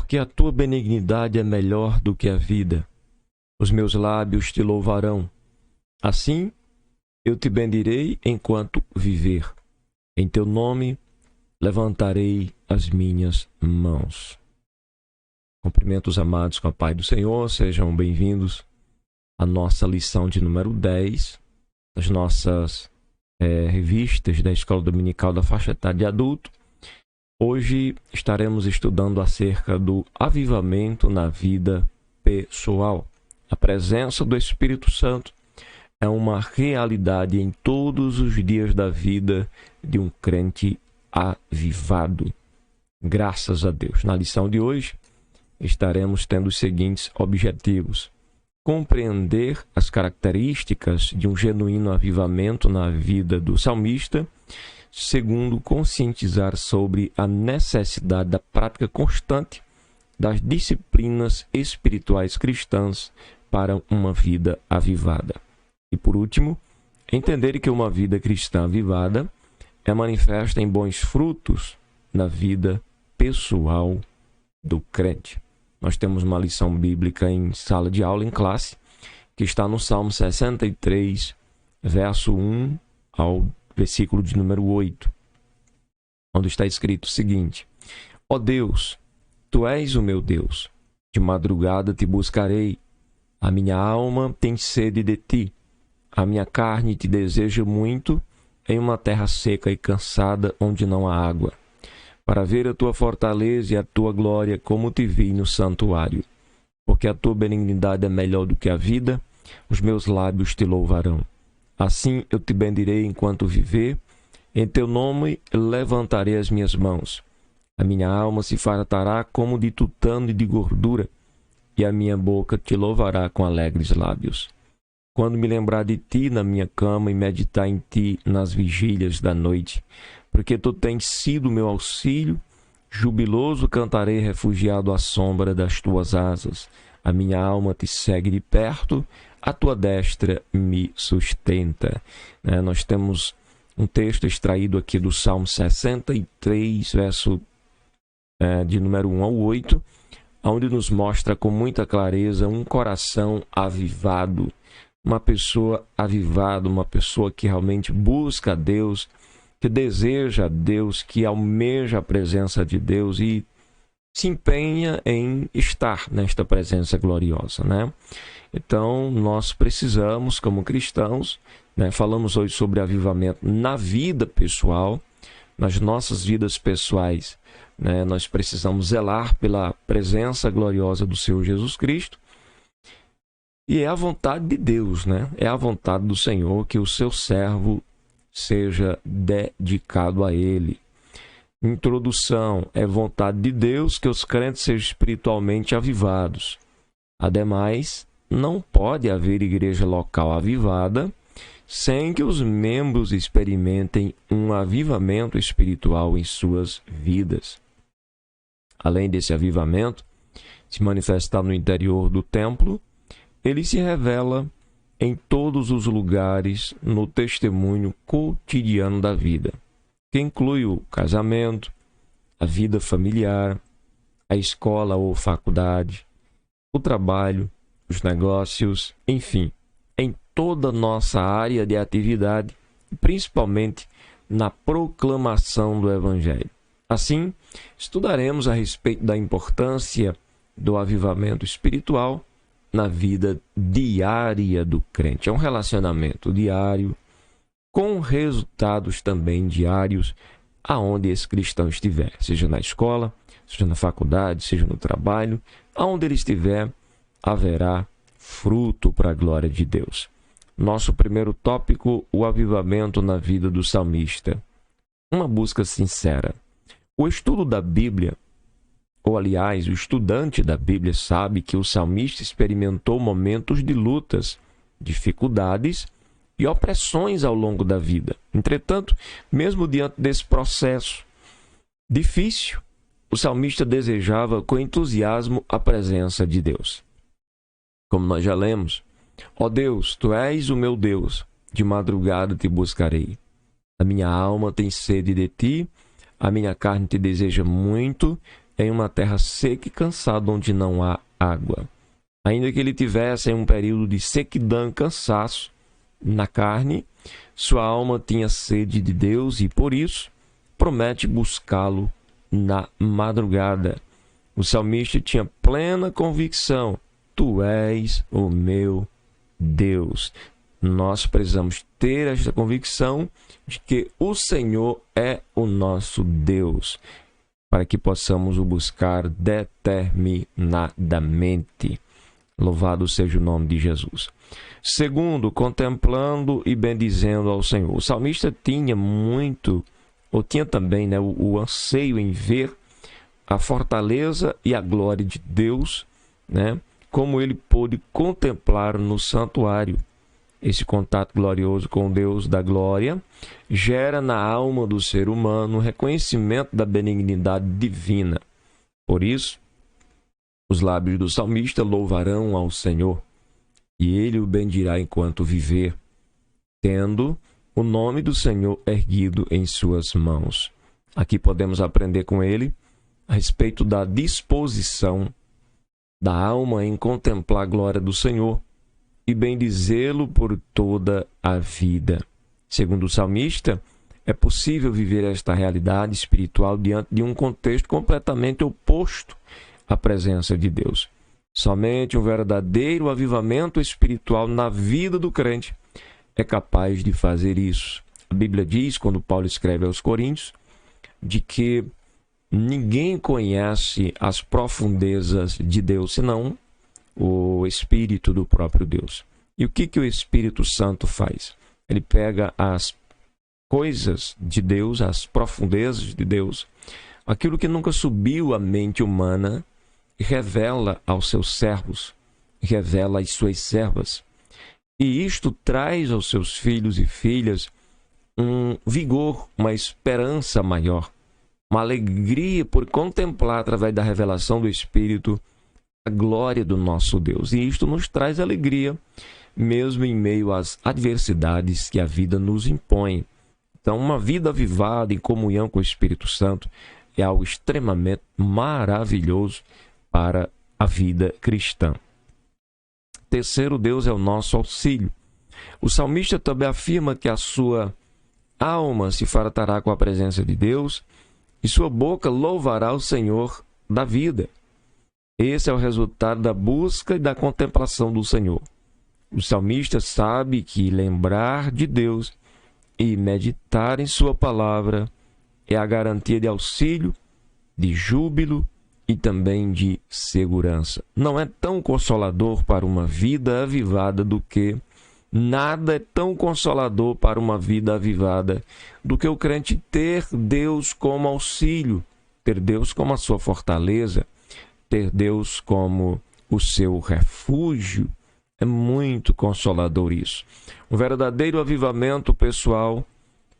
porque a tua benignidade é melhor do que a vida. Os meus lábios te louvarão. Assim, eu te bendirei enquanto viver. Em teu nome, levantarei as minhas mãos. Cumprimentos amados com a paz do Senhor, sejam bem-vindos à nossa lição de número 10 das nossas revistas da Escola Dominical da Faixa Etária de Adulto. Hoje estaremos estudando acerca do avivamento na vida pessoal. A presença do Espírito Santo é uma realidade em todos os dias da vida de um crente avivado. Graças a Deus. Na lição de hoje, estaremos tendo os seguintes objetivos: compreender as características de um genuíno avivamento na vida do salmista. Segundo, conscientizar sobre a necessidade da prática constante das disciplinas espirituais cristãs para uma vida avivada. E por último, entender que uma vida cristã avivada é manifesta em bons frutos na vida pessoal do crente. Nós temos uma lição bíblica em sala de aula, em classe, que está no Salmo 63, verso 1 ao versículo de número 8, onde está escrito o seguinte: Ó Deus, Tu és o meu Deus, de madrugada te buscarei, a minha alma tem sede de Ti, a minha carne te deseja muito em uma terra seca e cansada, onde não há água, para ver a Tua fortaleza e a Tua glória, como te vi no santuário. Porque a Tua benignidade é melhor do que a vida, os meus lábios te louvarão. Assim eu te bendirei enquanto viver, em teu nome levantarei as minhas mãos. A minha alma se fartará como de tutano e de gordura, e a minha boca te louvará com alegres lábios. Quando me lembrar de ti na minha cama e meditar em ti nas vigílias da noite, porque tu tens sido meu auxílio, jubiloso cantarei refugiado à sombra das tuas asas. A minha alma te segue de perto, a tua destra me sustenta. Nós temos um texto extraído aqui do Salmo 63, verso de número 1 ao 8, onde nos mostra com muita clareza um coração avivado, uma pessoa avivada, uma pessoa que realmente busca a Deus, que deseja a Deus, que almeja a presença de Deus e se empenha em estar nesta presença gloriosa, né? Então, nós precisamos, como cristãos, falamos hoje sobre avivamento na vida pessoal, nas nossas vidas pessoais, nós precisamos zelar pela presença gloriosa do Senhor Jesus Cristo, e é a vontade de Deus, é a vontade do Senhor que o seu servo seja dedicado a Ele. Introdução: é vontade de Deus que os crentes sejam espiritualmente avivados. Ademais, não pode haver igreja local avivada sem que os membros experimentem um avivamento espiritual em suas vidas. Além desse avivamento se manifestar no interior do templo, ele se revela em todos os lugares no testemunho cotidiano da vida, que inclui o casamento, a vida familiar, a escola ou faculdade, o trabalho, os negócios, enfim, em toda a nossa área de atividade, principalmente na proclamação do Evangelho. Assim, estudaremos a respeito da importância do avivamento espiritual na vida diária do crente. É um relacionamento diário, com resultados também diários, aonde esse cristão estiver, seja na escola, seja na faculdade, seja no trabalho, aonde ele estiver, haverá fruto para a glória de Deus. Nosso primeiro tópico: o avivamento na vida do salmista. Uma busca sincera. O estudo da Bíblia, ou aliás, o estudante da Bíblia sabe que o salmista experimentou momentos de lutas, dificuldades e opressões ao longo da vida. Entretanto, mesmo diante desse processo difícil, o salmista desejava com entusiasmo a presença de Deus. Como nós já lemos: ó Deus, Tu és o meu Deus, de madrugada te buscarei. A minha alma tem sede de Ti, a minha carne te deseja muito, em uma terra seca e cansada, onde não há água. Ainda que ele tivesse em um período de sequidão e cansaço na carne, sua alma tinha sede de Deus e, por isso, promete buscá-lo na madrugada. O salmista tinha plena convicção: Tu és o meu Deus. Nós precisamos ter esta convicção de que o Senhor é o nosso Deus, para que possamos o buscar determinadamente. Louvado seja o nome de Jesus. Segundo, contemplando e bendizendo ao Senhor. O salmista tinha também, o anseio em ver a fortaleza e a glória de Deus, como ele pôde contemplar no santuário. Esse contato glorioso com Deus da glória gera na alma do ser humano o reconhecimento da benignidade divina. Por isso, os lábios do salmista louvarão ao Senhor, e ele o bendirá enquanto viver, tendo o nome do Senhor erguido em suas mãos. Aqui podemos aprender com ele a respeito da disposição da alma em contemplar a glória do Senhor e bendizê-lo por toda a vida. Segundo o salmista, é possível viver esta realidade espiritual diante de um contexto completamente oposto à presença de Deus. Somente um verdadeiro avivamento espiritual na vida do crente é capaz de fazer isso. A Bíblia diz, quando Paulo escreve aos Coríntios, de que ninguém conhece as profundezas de Deus, senão o Espírito do próprio Deus. E o que o Espírito Santo faz? Ele pega as coisas de Deus, as profundezas de Deus, aquilo que nunca subiu à mente humana, e revela aos seus servos, revela às suas servas. E isto traz aos seus filhos e filhas um vigor, uma esperança maior, uma alegria por contemplar, através da revelação do Espírito, a glória do nosso Deus. E isto nos traz alegria, mesmo em meio às adversidades que a vida nos impõe. Então, uma vida avivada em comunhão com o Espírito Santo é algo extremamente maravilhoso para a vida cristã. Terceiro, Deus é o nosso auxílio. O salmista também afirma que a sua alma se fartará com a presença de Deus e sua boca louvará o Senhor da vida. Esse é o resultado da busca e da contemplação do Senhor. O salmista sabe que lembrar de Deus e meditar em sua palavra é a garantia de auxílio, de júbilo e também de segurança. Não é tão consolador para uma vida avivada nada é tão consolador para uma vida avivada do que o crente ter Deus como auxílio, ter Deus como a sua fortaleza, ter Deus como o seu refúgio. É muito consolador isso. Um verdadeiro avivamento pessoal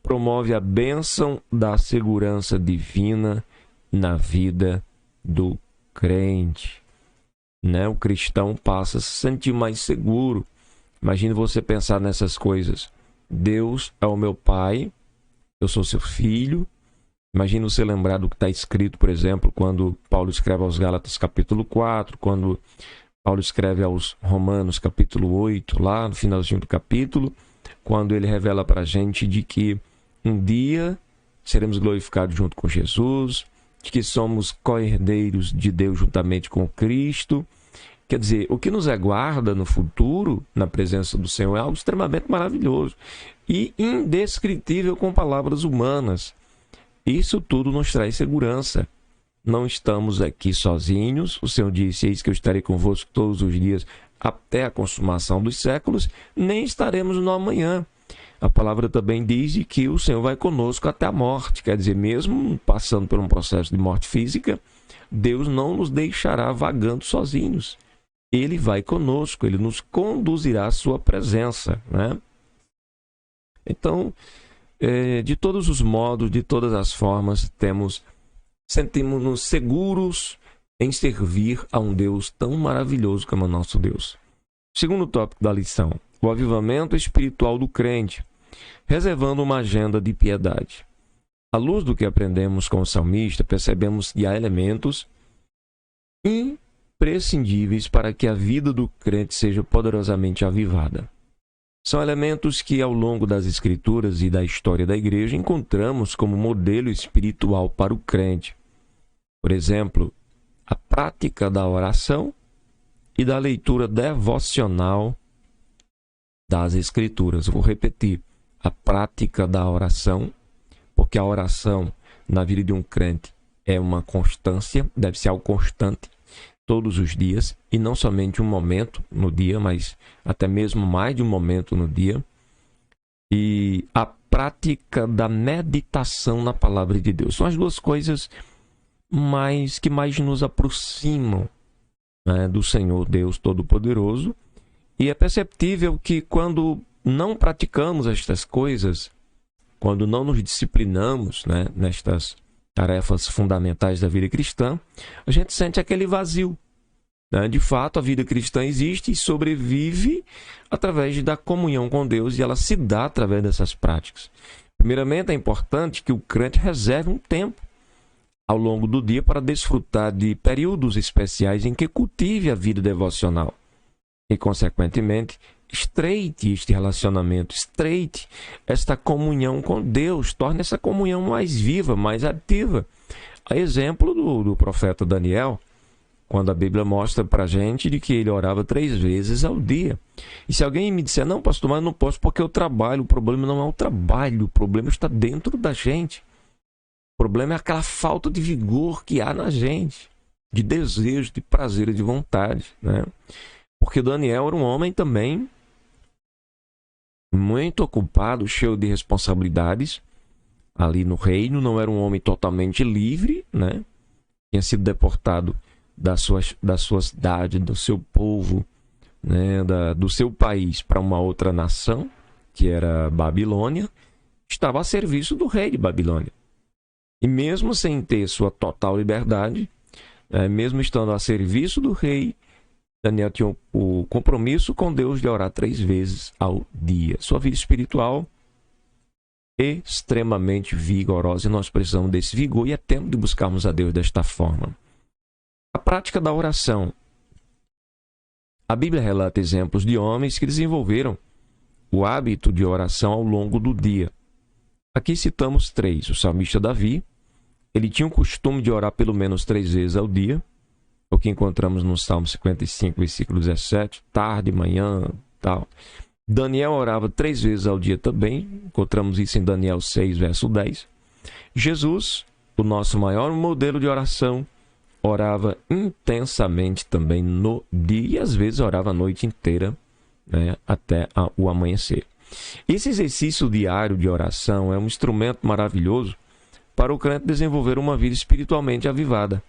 promove a bênção da segurança divina na vida do crente. O cristão passa a se sentir mais seguro. Imagine você pensar nessas coisas. Deus é o meu pai, eu sou seu filho. Imagine você lembrar do que está escrito, por exemplo, quando Paulo escreve aos Gálatas capítulo 4, quando Paulo escreve aos Romanos capítulo 8, lá no finalzinho do capítulo, quando ele revela para a gente de que um dia seremos glorificados junto com Jesus, de que somos co-herdeiros de Deus juntamente com Cristo. Quer dizer, o que nos aguarda no futuro, na presença do Senhor, é algo extremamente maravilhoso e indescritível com palavras humanas. Isso tudo nos traz segurança. Não estamos aqui sozinhos. O Senhor disse: eis que eu estarei convosco todos os dias até a consumação dos séculos, nem estaremos no amanhã. A palavra também diz que o Senhor vai conosco até a morte. Quer dizer, mesmo passando por um processo de morte física, Deus não nos deixará vagando sozinhos. Ele vai conosco, Ele nos conduzirá à sua presença, Então, de todos os modos, de todas as formas, sentimos-nos seguros em servir a um Deus tão maravilhoso como o nosso Deus. Segundo tópico da lição: o avivamento espiritual do crente, reservando uma agenda de piedade. À luz do que aprendemos com o salmista, percebemos que há elementos imprescindíveis para que a vida do crente seja poderosamente avivada. São elementos que, ao longo das Escrituras e da história da Igreja, encontramos como modelo espiritual para o crente. Por exemplo, a prática da oração e da leitura devocional das Escrituras. Vou repetir, a prática da oração, porque a oração na vida de um crente é uma constância, deve ser algo constante, todos os dias, e não somente um momento no dia, mas até mesmo mais de um momento no dia. E a prática da meditação na palavra de Deus. São as duas coisas que mais nos aproximam, né, do Senhor Deus Todo-Poderoso. E é perceptível que quando não praticamos estas coisas, quando não nos disciplinamos, né, nestas tarefas fundamentais da vida cristã, a gente sente aquele vazio. Né? De fato, a vida cristã existe e sobrevive através da comunhão com Deus, e ela se dá através dessas práticas. Primeiramente, é importante que o crente reserve um tempo ao longo do dia para desfrutar de períodos especiais em que cultive a vida devocional e, consequentemente, estreite este relacionamento, estreite esta comunhão com Deus, torne essa comunhão mais viva, mais ativa. A exemplo do profeta Daniel, quando a Bíblia mostra para a gente de que ele orava 3 vezes ao dia. E se alguém me disser, não, pastor, mas não posso porque eu trabalho, o problema não é o trabalho, o problema está dentro da gente. O problema é aquela falta de vigor que há na gente, de desejo, de prazer e de vontade, né? Porque Daniel era um homem também muito ocupado, cheio de responsabilidades ali no reino, não era um homem totalmente livre, né? Tinha sido deportado da sua cidade, do seu povo, né? Do seu país para uma outra nação, que era Babilônia, estava a serviço do rei de Babilônia. E mesmo sem ter sua total liberdade, mesmo estando a serviço do rei, Daniel tinha o compromisso com Deus de orar 3 vezes ao dia. Sua vida espiritual extremamente vigorosa, e nós precisamos desse vigor, e é tempo de buscarmos a Deus desta forma. A prática da oração. A Bíblia relata exemplos de homens que desenvolveram o hábito de oração ao longo do dia. Aqui citamos 3. O salmista Davi, ele tinha o costume de orar pelo menos 3 vezes ao dia, o que encontramos no Salmo 55, versículo 17, tarde, manhã, tal. Daniel orava 3 vezes ao dia também, encontramos isso em Daniel 6, verso 10. Jesus, o nosso maior modelo de oração, orava intensamente também no dia, e às vezes orava a noite inteira, né, até o amanhecer. Esse exercício diário de oração é um instrumento maravilhoso para o crente desenvolver uma vida espiritualmente avivada.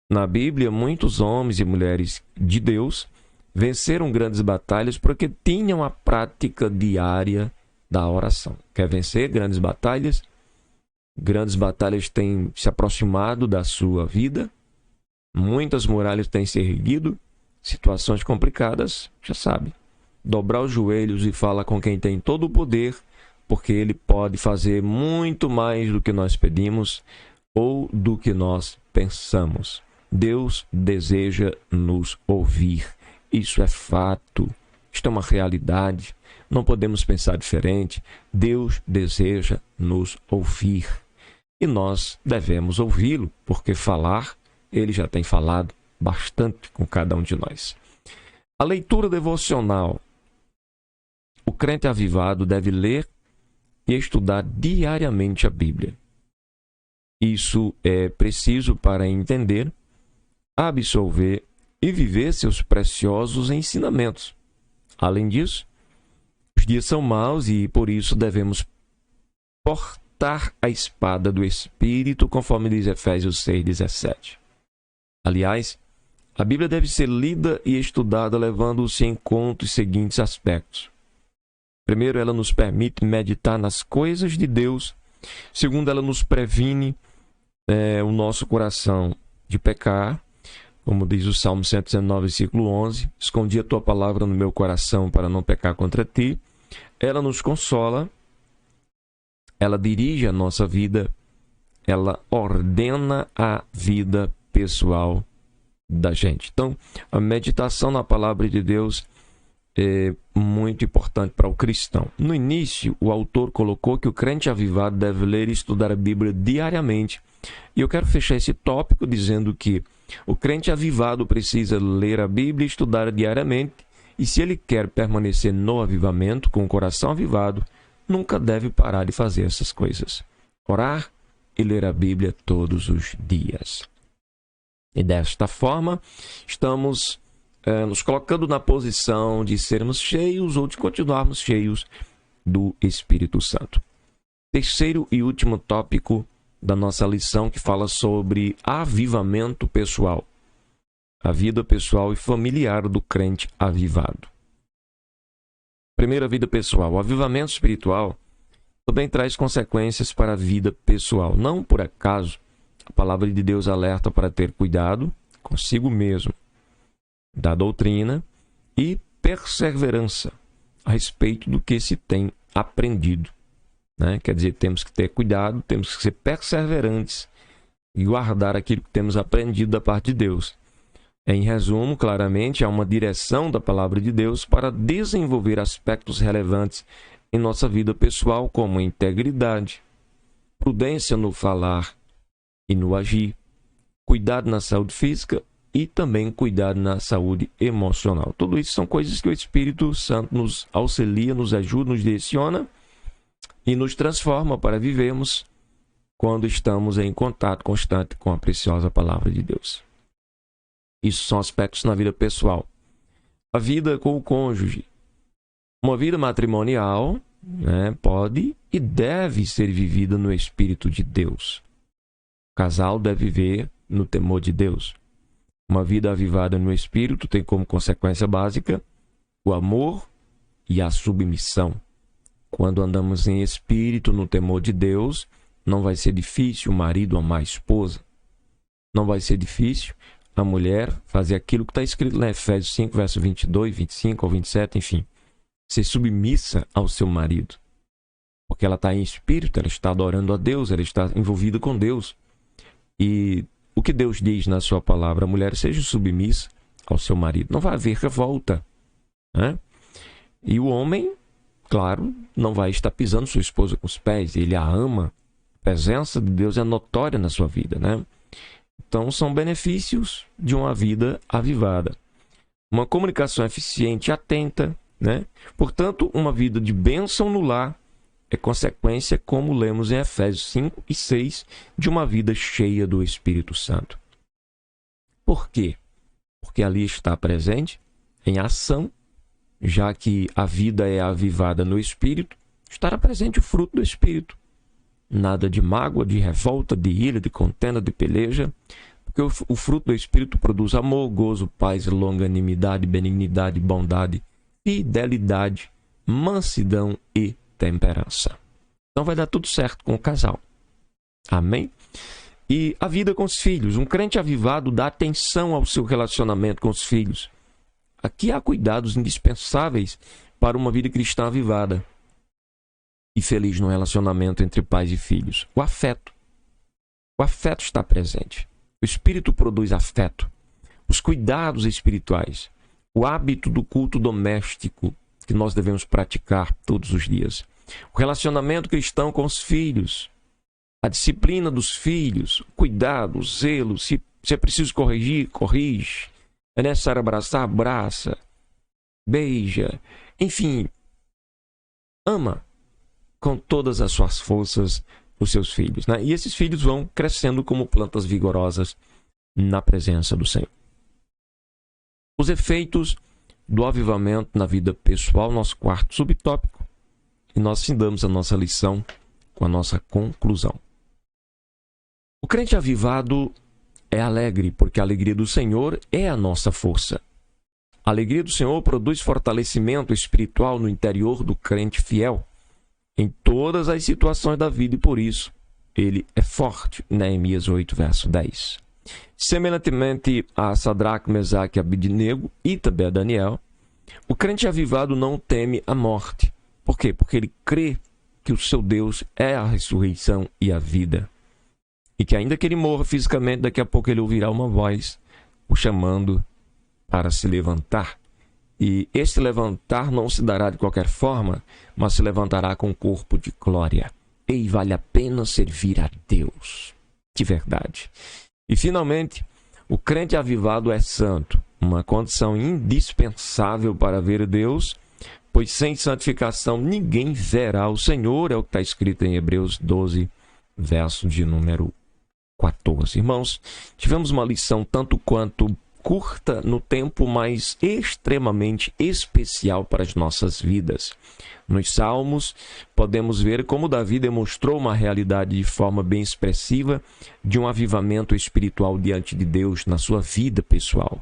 Na Bíblia, muitos homens e mulheres de Deus venceram grandes batalhas porque tinham a prática diária da oração. Quer vencer grandes batalhas? Grandes batalhas têm se aproximado da sua vida, muitas muralhas têm se erguido, situações complicadas, já sabe. Dobrar os joelhos e falar com quem tem todo o poder, porque ele pode fazer muito mais do que nós pedimos ou do que nós pensamos. Deus deseja nos ouvir. Isso é fato. Isto é uma realidade. Não podemos pensar diferente. Deus deseja nos ouvir. E nós devemos ouvi-lo, porque falar, ele já tem falado bastante com cada um de nós. A leitura devocional. O crente avivado deve ler e estudar diariamente a Bíblia. Isso é preciso para entender, absorver e viver seus preciosos ensinamentos. Além disso, os dias são maus e por isso devemos portar a espada do Espírito, conforme diz Efésios 6,17. Aliás, a Bíblia deve ser lida e estudada levando-se em conta os seguintes aspectos. Primeiro, ela nos permite meditar nas coisas de Deus. Segundo, ela nos previne o nosso coração de pecar. Como diz o Salmo 119, versículo 11. Escondi a tua palavra no meu coração para não pecar contra ti. Ela nos consola. Ela dirige a nossa vida ela ordena a vida pessoal da gente. Então, a meditação na palavra de Deus é muito importante para o cristão. No início, o autor colocou que o crente avivado deve ler e estudar a Bíblia diariamente. E eu quero fechar esse tópico dizendo que o crente avivado precisa ler a Bíblia e estudar diariamente. E se ele quer permanecer no avivamento, com o coração avivado, nunca deve parar de fazer essas coisas. Orar e ler a Bíblia todos os dias. E desta forma, estamos nos colocando na posição de sermos cheios ou de continuarmos cheios do Espírito Santo. Terceiro e último tópico da nossa lição, que fala sobre avivamento pessoal. A vida pessoal e familiar do crente avivado. Primeira, vida pessoal. O avivamento espiritual também traz consequências para a vida pessoal. Não por acaso, a palavra de Deus alerta para ter cuidado consigo mesmo, da doutrina e perseverança a respeito do que se tem aprendido. Quer dizer, temos que ter cuidado, temos que ser perseverantes e guardar aquilo que temos aprendido da parte de Deus. Em resumo, claramente, há uma direção da palavra de Deus para desenvolver aspectos relevantes em nossa vida pessoal, como integridade, prudência no falar e no agir, cuidado na saúde física e também cuidado na saúde emocional. Tudo isso são coisas que o Espírito Santo nos auxilia, nos ajuda, nos direciona e nos transforma para vivermos quando estamos em contato constante com a preciosa palavra de Deus. Isso são aspectos na vida pessoal. A vida com o cônjuge. Uma vida matrimonial pode e deve ser vivida no Espírito de Deus. O casal deve viver no temor de Deus. Uma vida avivada no Espírito tem como consequência básica o amor e a submissão. Quando andamos em Espírito, no temor de Deus, não vai ser difícil o marido amar a esposa. Não vai ser difícil a mulher fazer aquilo que está escrito lá em Efésios 5, verso 22, 25 ou 27, enfim. Ser submissa ao seu marido. Porque ela está em Espírito, ela está adorando a Deus, ela está envolvida com Deus. E o que Deus diz na sua palavra, a mulher seja submissa ao seu marido. Não vai haver revolta. E o homem, claro, não vai estar pisando sua esposa com os pés. Ele a ama. A presença de Deus é notória na sua vida. Então, são benefícios de uma vida avivada. Uma comunicação eficiente e atenta. Portanto, uma vida de bênção no lar é consequência, como lemos em Efésios 5 e 6, de uma vida cheia do Espírito Santo. Por quê? Porque ali está presente, em ação, já que a vida é avivada no Espírito, estará presente o fruto do Espírito. Nada de mágoa, de revolta, de ira, de contenda, de peleja, porque o fruto do Espírito produz amor, gozo, paz, longanimidade, benignidade, bondade, fidelidade, mansidão e temperança. Então vai dar tudo certo com o casal. Amém? E a vida com os filhos. Um crente avivado dá atenção ao seu relacionamento com os filhos. Aqui há cuidados indispensáveis para uma vida cristã avivada e feliz no relacionamento entre pais e filhos. O afeto. O afeto está presente. O Espírito produz afeto. Os cuidados espirituais. O hábito do culto doméstico que nós devemos praticar todos os dias. O relacionamento cristão com os filhos. A disciplina dos filhos. O cuidado, o zelo. Se é preciso corrigir, corrige. É necessário abraçar, abraça. Beija. Enfim, ama com todas as suas forças os seus filhos. E esses filhos vão crescendo como plantas vigorosas na presença do Senhor. Os efeitos do avivamento na vida pessoal, nosso quarto subtópico. E nós findamos a nossa lição com a nossa conclusão. O crente avivado é alegre, porque a alegria do Senhor é a nossa força. A alegria do Senhor produz fortalecimento espiritual no interior do crente fiel, em todas as situações da vida, e por isso ele é forte. Neemias 8, verso 10. Semelhantemente a Sadraque, Mesaque e Abednego e também a Daniel, o crente avivado não teme a morte. Por quê? Porque ele crê que o seu Deus é a ressurreição e a vida. E que ainda que ele morra fisicamente, daqui a pouco ele ouvirá uma voz o chamando para se levantar. E este levantar não se dará de qualquer forma, mas se levantará com corpo de glória. E vale a pena servir a Deus, de verdade. E finalmente, o crente avivado é santo, uma condição indispensável para ver Deus, pois sem santificação ninguém verá o Senhor, é o que está escrito em Hebreus 12, verso de número 14. Irmãos, tivemos uma lição tanto quanto curta no tempo, mas extremamente especial para as nossas vidas. Nos Salmos, podemos ver como Davi demonstrou uma realidade de forma bem expressiva de um avivamento espiritual diante de Deus na sua vida pessoal.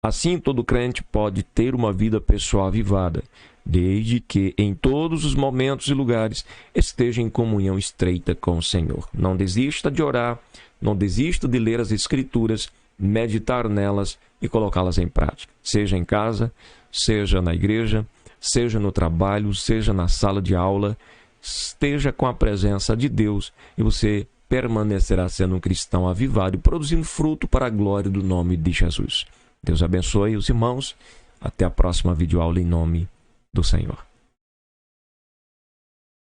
Assim, todo crente pode ter uma vida pessoal avivada, desde que em todos os momentos e lugares esteja em comunhão estreita com o Senhor. Não desista de orar, não desista de ler as Escrituras, meditar nelas e colocá-las em prática. Seja em casa, seja na igreja, seja no trabalho, seja na sala de aula, esteja com a presença de Deus e você permanecerá sendo um cristão avivado e produzindo fruto para a glória do nome de Jesus. Deus abençoe os irmãos. Até a próxima videoaula em nome do Senhor.